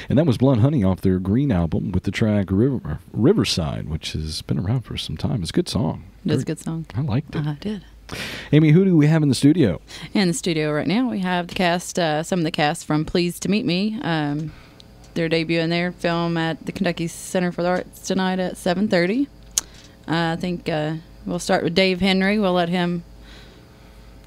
And that was Blood Honey off their Green album with the track Riverside, which has been around for some time. It's a good song. It's a good song. I liked it. I did. Amy, who do we have in the studio? In the studio right now, we have the cast, some of the cast from Pleased to Meet Me. They're debuting their film at the Kentucky Center for the Arts tonight at 7:30. I think we'll start with Dave Henry. We'll let him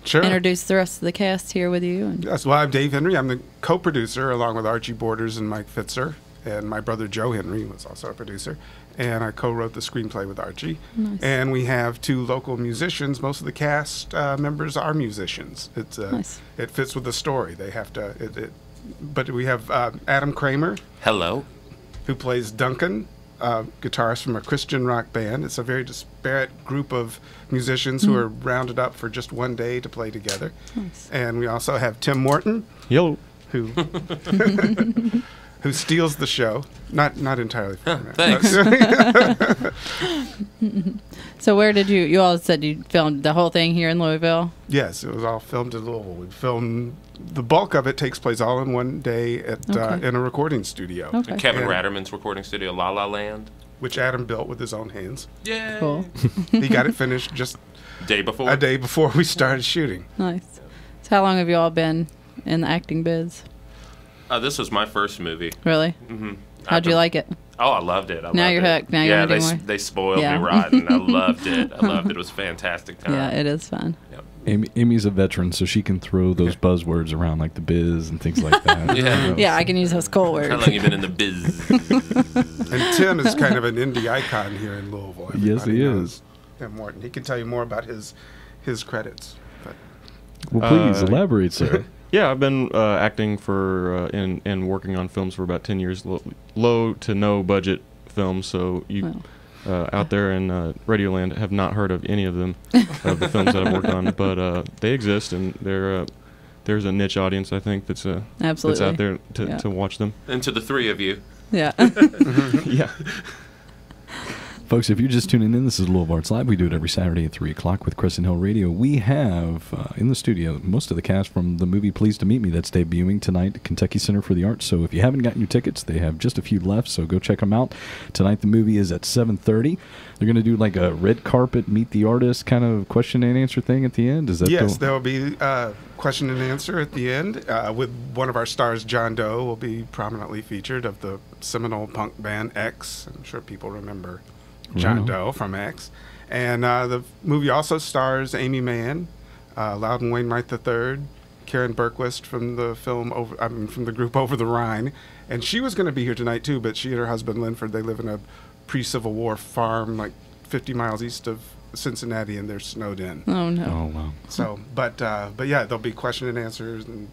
introduce the rest of the cast here with you. Yes, well, I'm Dave Henry. I'm the co-producer along with Archie Borders and Mike Fitzer. And my brother Joe Henry was also a producer. And I co-wrote the screenplay with Archie. Nice. And we have 2 local musicians. Most of the cast members are musicians. It's Nice. It fits with the story. They have to. But we have Adam Kramer. Hello. Who plays Duncan, guitarist from a Christian rock band. It's a very disparate group of musicians who are rounded up for just one day to play together. Nice. And we also have Tim Morton. Hello. Who steals the show. Not entirely from that. Thanks. So where did you all said you filmed the whole thing here in Louisville? Yes, it was all filmed in Louisville. We filmed, the bulk of it takes place all in one day at in a recording studio. Okay. Kevin Ratterman's recording studio, La La Land. Which Adam built with his own hands. Yeah. Cool. He got it finished just Day before. a day before we started shooting. Nice. So how long have you all been in the acting biz? This was my first movie. Really? Mm-hmm. How'd you like it? Oh, I loved it. Now you're hooked. Now you yeah, wanna do more? they spoiled Yeah. me rotten. I loved it. I loved it. It was a fantastic time. Yeah, it is fun. Yep. Amy's a veteran, so she can throw those buzzwords around like the biz and things like that. Yeah. Yeah, I can use those cool words. How long you been in the biz? And Tim is kind of an indie icon here in Louisville. Yes, he Everybody knows is. Tim Morton. He can tell you more about his credits. But Well, please elaborate, sir. Yeah, I've been acting for and working on films for about 10 years. Low to no budget films, so you out there in Radioland have not heard of any of them, of the films that I've worked on, but they exist, and there's a niche audience, I think, that's Absolutely. out there to watch them. And to the 3 of you. Yeah. Yeah. Folks, if you're just tuning in, this is Louisville Arts Live. We do it every Saturday at 3 o'clock with Crescent Hill Radio. We have in the studio most of the cast from the movie Pleased to Meet Me that's debuting tonight at Kentucky Center for the Arts. So if you haven't gotten your tickets, they have just a few left, so go check them out. Tonight the movie is at 7:30. They're going to do like a red carpet, meet the artist kind of question and answer thing at the end. Is that yes, there will be question and answer at the end with one of our stars, John Doe, will be prominently featured, of the seminal punk band X. I'm sure people remember John Doe from X. And the movie also stars Amy Mann, Loudon Wainwright III, Karen Berquist from the from the group Over the Rhine. And she was going to be here tonight too, but she and her husband Linford, they live in a pre-Civil War farm like 50 miles east of Cincinnati, and they're snowed in. Oh no. Oh wow. So, but yeah, there'll be question and answers and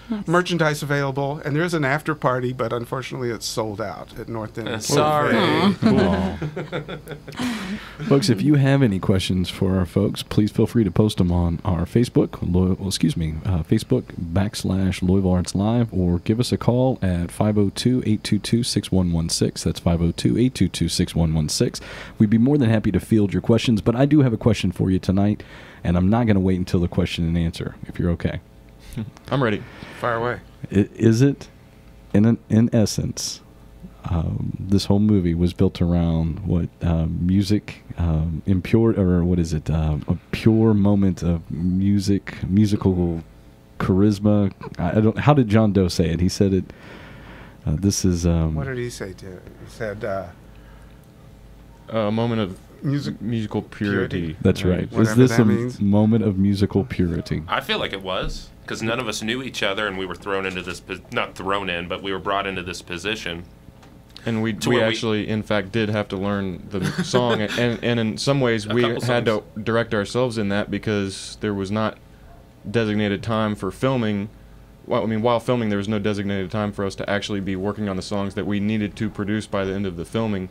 Nice. merchandise available, and there's an after party, but unfortunately it's sold out at North End. Sorry. Cool. Folks, if you have any questions for our folks, please feel free to post them on our Facebook, Facebook.com/Louisville Arts Live, or give us a call at 502-822-6116. That's 502-822-6116. We'd be more than happy to field your questions, but I do have a question for you tonight, and I'm not going to wait until the question and answer, if you're okay. I'm ready. Fire away. Is it, in essence, this whole movie was built around what music, impure, or what is it? A pure moment of musical charisma. I don't. How did John Doe say it? He said it. This is. What did he say to it? He said, A moment of musical purity. That's right. Is Whatever this that a means. moment of musical purity? I feel like it was, because none of us knew each other, and we were thrown into this, not thrown in, but we were brought into this position. And we where we- actually, in fact, did have to learn the song, and in some ways we couple had to songs. direct ourselves in that because there was not designated time for filming. Well, I mean, while filming, there was no designated time for us to actually be working on the songs that we needed to produce by the end of the filming.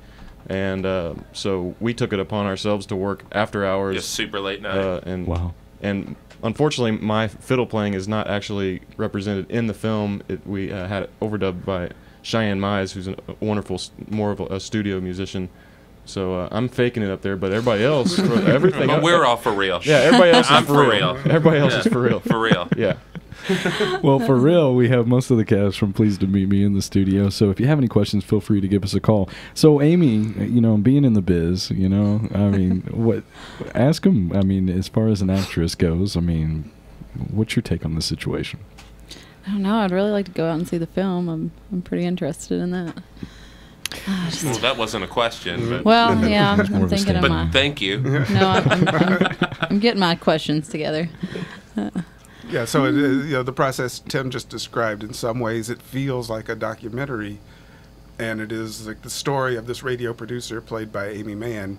And so we took it upon ourselves to work after hours. Just super late night. Wow. And unfortunately, my fiddle playing is not actually represented in the film. We had it overdubbed by Cheyenne Mize, who's a wonderful, more of a studio musician. So I'm faking it up there, but everybody else, everything. But we're all for real. Yeah, everybody else I'm is for real. Everybody else Yeah. is for real. For real. Yeah. Well, for real, we have most of the cast from Pleased to Meet Me in the studio. So if you have any questions, feel free to give us a call. So Amy, being in the biz, ask them. I mean, as far as an actress goes, what's your take on the situation? I don't know. I'd really like to go out and see the film. I'm pretty interested in that. Well, that wasn't a question. But Well, yeah, I'm thinking of but my. thank you. No, I'm getting my questions together. Yeah, so the process Tim just described, in some ways it feels like a documentary, and it is like the story of this radio producer played by Amy Mann,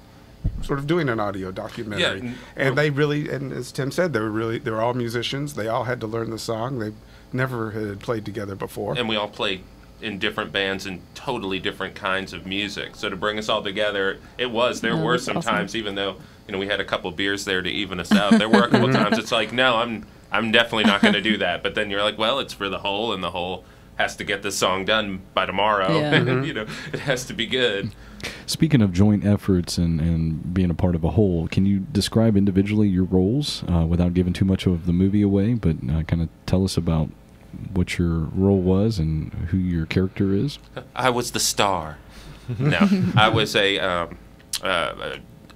sort of doing an audio documentary. Yeah, and they really, and as Tim said, they were all musicians. They all had to learn the song. They never had played together before. And we all played in different bands and totally different kinds of music. So to bring us all together, there were some times, even though we had a couple beers there to even us out, there were a couple times it's like, no, I'm definitely not going to do that. But then you're like, well, it's for the whole, and the whole has to get this song done by tomorrow. Yeah. And, it has to be good. Speaking of joint efforts and being a part of a whole, can you describe individually your roles without giving too much of the movie away, but kind of tell us about what your role was and who your character is? I was the star. No, I was a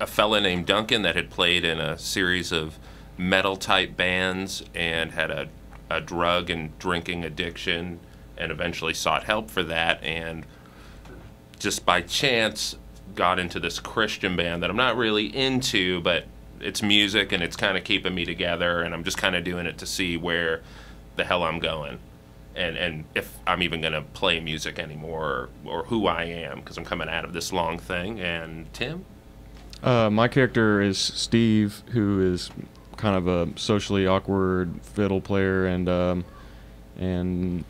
fella named Duncan that had played in a series of metal-type bands and had a drug and drinking addiction and eventually sought help for that, and just by chance got into this Christian band that I'm not really into, but it's music and it's kind of keeping me together, and I'm just kind of doing it to see where the hell I'm going and if I'm even going to play music anymore or who I am, because I'm coming out of this long thing. And Tim? My character is Steve, who is kind of a socially awkward fiddle player and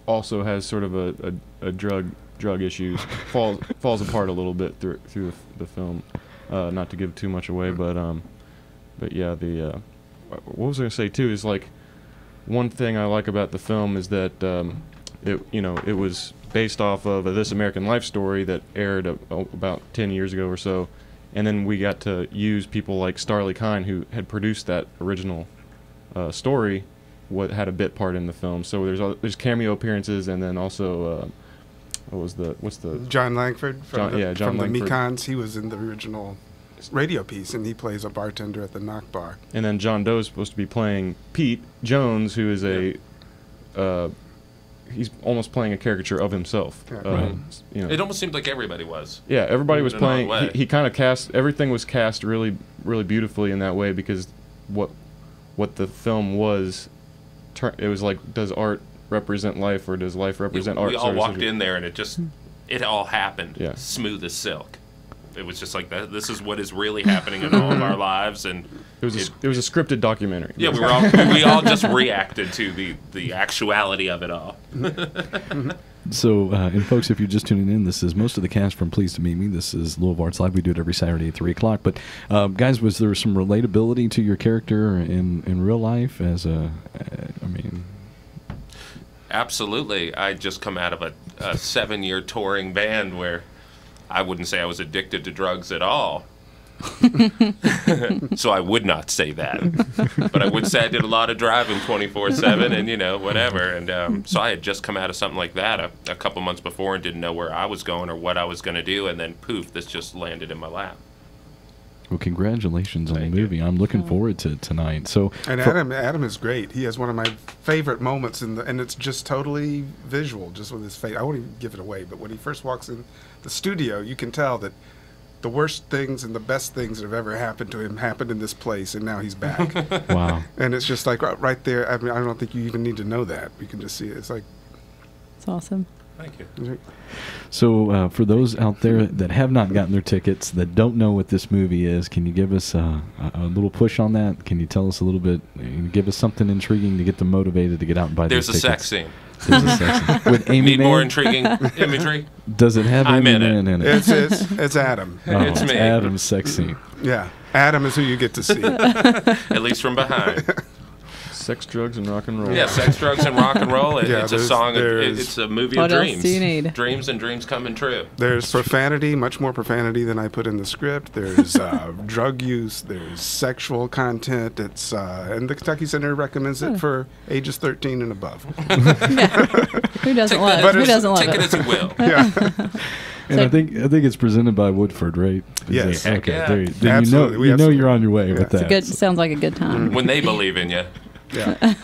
also has sort of a drug issues. falls apart a little bit through the film. Not to give too much away, but yeah, what was I going to say too is like, one thing I like about the film is that it was based off of a This American Life story that aired about 10 years ago or so, and then we got to use people like Starley Kine, who had produced that original story, had a bit part in the film. So there's cameo appearances, and then also what's the John Langford from John the Langford. Mekons. He was in the original radio piece, and he plays a bartender at the Knock Bar. And then John Doe is supposed to be playing Pete Jones, who is he's almost playing a caricature of himself. Yeah. Right. It almost seemed like everybody was. Yeah, everybody was In an odd playing. way. He kind of everything was cast really, really beautifully in that way, because what the film was, it was like, does art represent life, or does life represent art? We all walked in there and it all happened. Yeah. Smooth as silk. It was just like that. This is what is really happening in all of our lives, and It was a scripted documentary. yeah, we all just reacted to the actuality of it all. So, and folks, if you're just tuning in, this is most of the cast from Pleased to Meet Me. This is Louisville Arts Live. We do it every Saturday at 3 o'clock. But, guys, was there some relatability to your character in real life? Absolutely. I just come out of a 7-year touring band where I wouldn't say I was addicted to drugs at all. So I would not say that. But I would say I did a lot of driving 24/7 and, whatever. And so I had just come out of something like that a couple months before and didn't know where I was going or what I was going to do. And then, poof, this just landed in my lap. Well, congratulations on the Thank movie. you. I'm looking forward to tonight. So, And Adam is great. He has one of my favorite moments and it's just totally visual, just with his face. I won't even give it away, but when he first walks in the studio, you can tell that the worst things and the best things that have ever happened to him happened in this place, and now he's back. wow. And it's just like right there. I mean, I don't think you even need to know that. You can just see it. It's like, It's awesome. Thank you. So, for those out there that have not gotten their tickets, that don't know what this movie is, can you give us a little push on that? Can you tell us a little bit, give us something intriguing to get them motivated to get out and buy There's a these tickets? sex scene. There's a sex scene. With Amy Need Mann? more intriguing imagery? Does it have I'm Amy in it. Mann in it? it's Adam. Oh, It's me. Adam's sex scene. Yeah, Adam is who you get to see. At least from behind. Sex, Drugs, and Rock and Roll. Yeah, Sex, Drugs, and Rock and Roll. Yeah, It's a song. It's a movie of What else dreams. do you need? Dreams and dreams coming true. There's profanity, much more profanity than I put in the script. There's drug use. There's sexual content. It's and the Kentucky Center recommends it for ages 13 and above. Who doesn't Take love that- it? Who doesn't love Take it it? as you will. Yeah, And I think it's presented by Woodford, right? Is Yes. it? Heck Okay. yeah. Then you Absolutely. We know have some- you're on your way with that. Good. Sounds like a good time. When they believe in you. yeah.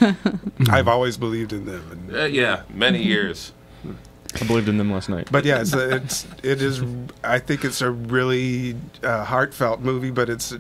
I've always believed in them. And, Yeah, many years. I believed in them last night. but yeah, it is. I think it's a really heartfelt movie, but it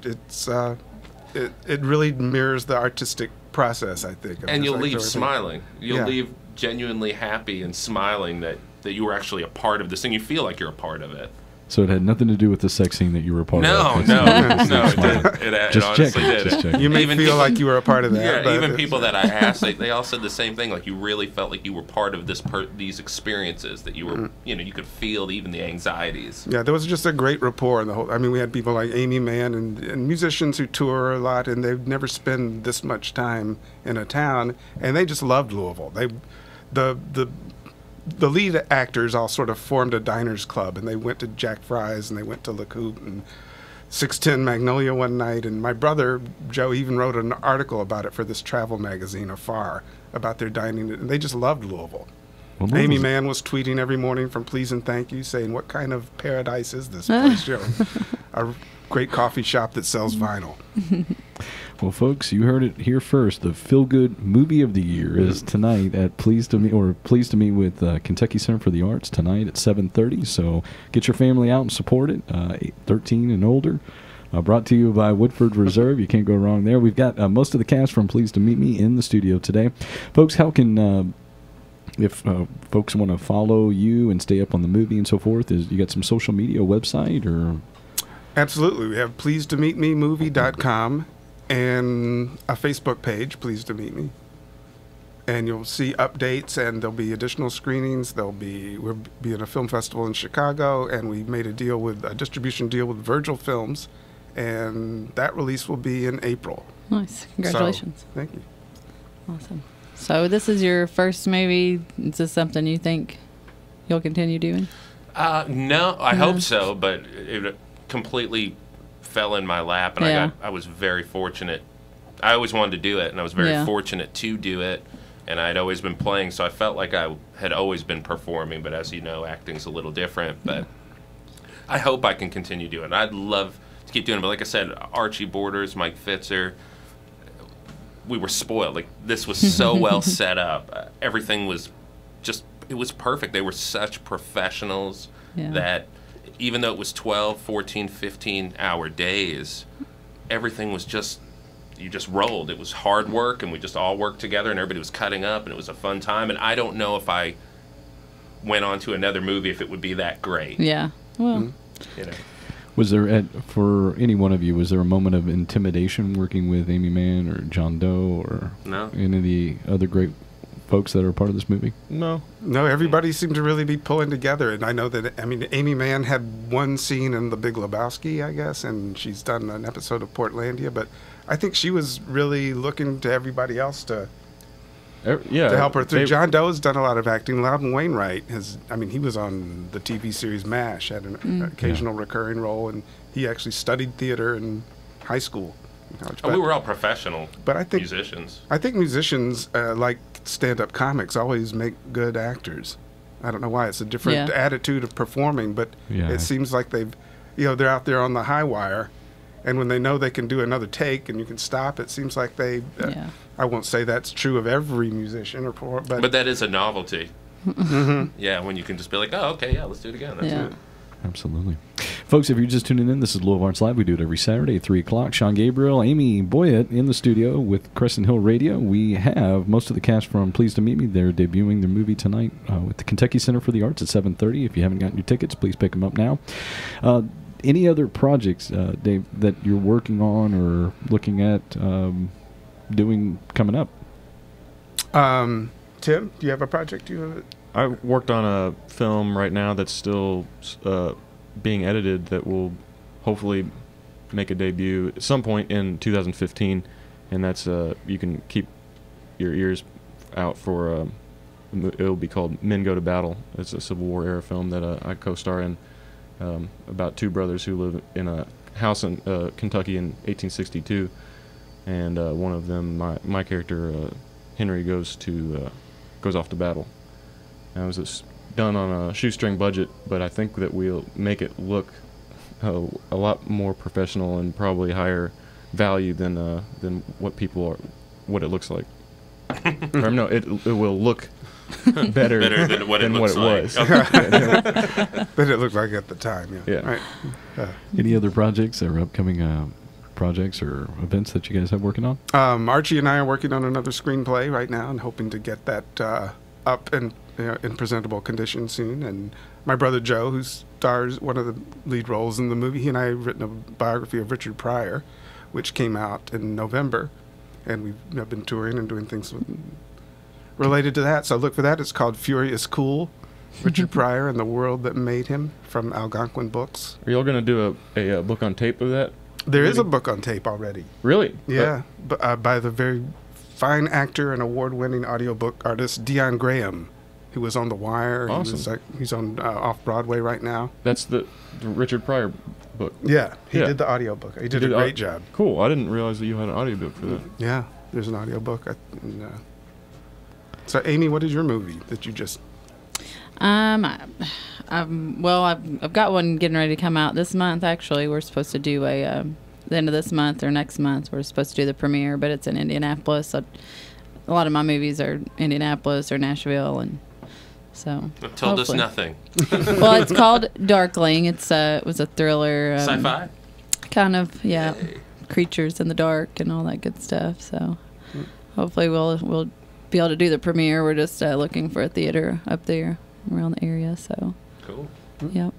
really mirrors the artistic process. I think. And you'll leave everything. smiling. You'll Yeah. leave genuinely happy and smiling that you were actually a part of this thing. You feel like you're a part of it. So it had nothing to do with the sex scene that you were a part No, of. no, It's no. not It smiling. honestly Just checking. did. Just checking. You may Even feel people- like you were a part of that. Yeah, but even it's- people that I asked, they all said the same thing. Like you really felt like you were part of these experiences. That you were, you could feel even the anxieties. Yeah, there was just a great rapport in the whole. I mean, we had people like Amy Mann and musicians who tour a lot, and they've never spent this much time in a town, and they just loved Louisville. The lead actors all sort of formed a diners club, and they went to Jack Fry's and they went to Le Coupe and 610 Magnolia one night. And my brother Joe even wrote an article about it for this travel magazine, Afar, about their dining. And they just loved Louisville. Well, Amy Louisville's- Mann was tweeting every morning from Please and Thank You, saying, "What kind of paradise is this place, Joe? A great coffee shop that sells vinyl." Well, folks, you heard it here first. The Feel Good Movie of the Year is tonight at Pleased to Meet with Kentucky Center for the Arts tonight at 7:30. So get your family out and support it. 13 and older. Brought to you by Woodford Reserve. You can't go wrong there. We've got most of the cast from Pleased to Meet Me in the studio today, folks. How can if folks want to follow you and stay up on the movie and so forth? Is you got some social media website or? Absolutely. We have pleasedtomeetmemovie.com and a Facebook page, Pleased to Meet Me. And you'll see updates, and there'll be additional screenings. We'll be at a film festival in Chicago, and we made a distribution deal with Virgil Films, and that release will be in April. Nice. Congratulations. So, thank you. Awesome. So this is your first movie. Is this something you think you'll continue doing? No, I hope so, but it completely fell in my lap, and Yeah. I was very fortunate. I always wanted to do it, and I was very Yeah. fortunate to do it. And I'd always been playing, so I felt like I had always been performing. But as you know, acting's a little different. But I hope I can continue doing it. I'd love to keep doing it. But like I said, Archie Borders, Mike Fitzer, we were spoiled. Like this was so well set up. Everything was it was perfect. They were such professionals that even though it was 12, 14, 15-hour days, everything was you just rolled. It was hard work, and we just all worked together, and everybody was cutting up, and it was a fun time. And I don't know if I went on to another movie if it would be that great. Yeah. Well, Was there, for any one of you, was there a moment of intimidation working with Amy Mann or John Doe or No. any of the other great folks that are part of this movie? No. No, everybody seemed to really be pulling together. And I know that, Amy Mann had one scene in The Big Lebowski, I guess, and she's done an episode of Portlandia. But I think she was really looking to everybody else to help her through. John Doe has done a lot of acting. Loudon Wainwright he was on the TV series MASH, had an occasional recurring role, and he actually studied theater in high school. We were all professional musicians. I think musicians, like stand-up comics, always make good actors. I don't know why. It's a different attitude of performing, but it seems like they're out there on the high wire, and when they know they can do another take and you can stop, it seems like they... I won't say that's true of every musician, but that is a novelty. Mm-hmm. Yeah, when you can just be like, oh, okay, let's do it again. That's it. Absolutely. Folks, if you're just tuning in, this is Louisville Arts Live. We do it every Saturday at 3 o'clock. Sean Gabriel, Amy Boyett in the studio with Crescent Hill Radio. We have most of the cast from Pleased to Meet Me. They're debuting their movie tonight with the Kentucky Center for the Arts at 7:30. If you haven't gotten your tickets, please pick them up now. Any other projects, Dave, that you're working on or looking at doing coming up? Tim, do you have a project I worked on a film right now that's still being edited that will hopefully make a debut at some point in 2015, and that's you can keep your ears out for. It'll be called Men Go to Battle. It's a Civil War era film that I co-star in, about two brothers who live in a house in Kentucky in 1862, and one of them, my character Henry, goes off to battle. And it was done on a shoestring budget, but I think that we'll make it look a lot more professional and probably higher value than what it looks like. Or no, it will look better than what it was. That it looked like at the time. Yeah. Right. Any other projects or upcoming projects or events that you guys have working on? Archie and I are working on another screenplay right now and hoping to get that up and in presentable condition soon. And my brother Joe, who stars one of the lead roles in the movie, he and I have written a biography of Richard Pryor, which came out in November, and we've been touring and doing things related to that. So look for that. It's called Furious Cool, Richard Pryor and the World That Made Him, from Algonquin Books. Are y'all going to do a book on tape of that? There is a book on tape already. Really? Yeah, by the very fine actor and award-winning audiobook artist Dion Graham, who was on The Wire. Awesome. He's on Off-Broadway right now. That's the Richard Pryor book. Yeah, he did the audiobook. He did a great job. Cool. I didn't realize that you had an audiobook for that. Yeah, there's an audiobook. So, Amy, what is your movie that you just... Well, I've got one getting ready to come out this month. Actually, we're supposed to do the end of this month or next month. We're supposed to do the premiere, but it's in Indianapolis. So a lot of my movies are Indianapolis or Nashville, and so. Told us nothing. Well, it's called Darkling. It was a thriller. Sci-fi. Kind of, yeah. Yay. Creatures in the dark and all that good stuff. So hopefully we'll be able to do the premiere. We're just looking for a theater up there around the area. So. Cool. Yep.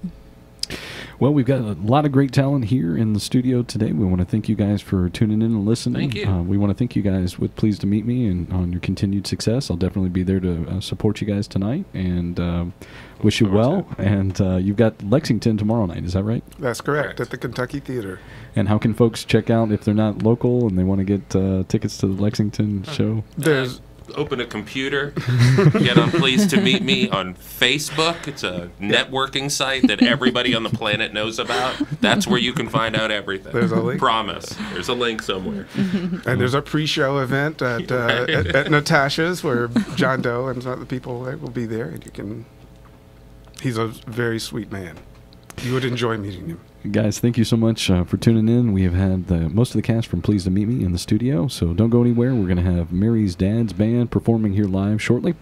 Well, we've got a lot of great talent here in the studio today. We want to thank you guys for tuning in and listening. Thank you. We want to thank you guys with Pleased to Meet Me and on your continued success. I'll definitely be there to support you guys tonight and wish you well. And you've got Lexington tomorrow night, is that right? That's correct, at the Kentucky Theater. And how can folks check out if they're not local and they want to get tickets to the Lexington show? There's... Open a computer, get on Pleased to Meet Me on Facebook. It's a networking site that everybody on the planet knows about. That's where you can find out everything. There's a link. Promise. There's a link somewhere. And there's a pre-show event at Natasha's where John Doe and some other people will be there, and he's a very sweet man. You would enjoy meeting him. Guys, thank you so much for tuning in. We have had most of the cast from Pleased to Meet Me in the studio, so don't go anywhere. We're going to have Mary's dad's band performing here live shortly.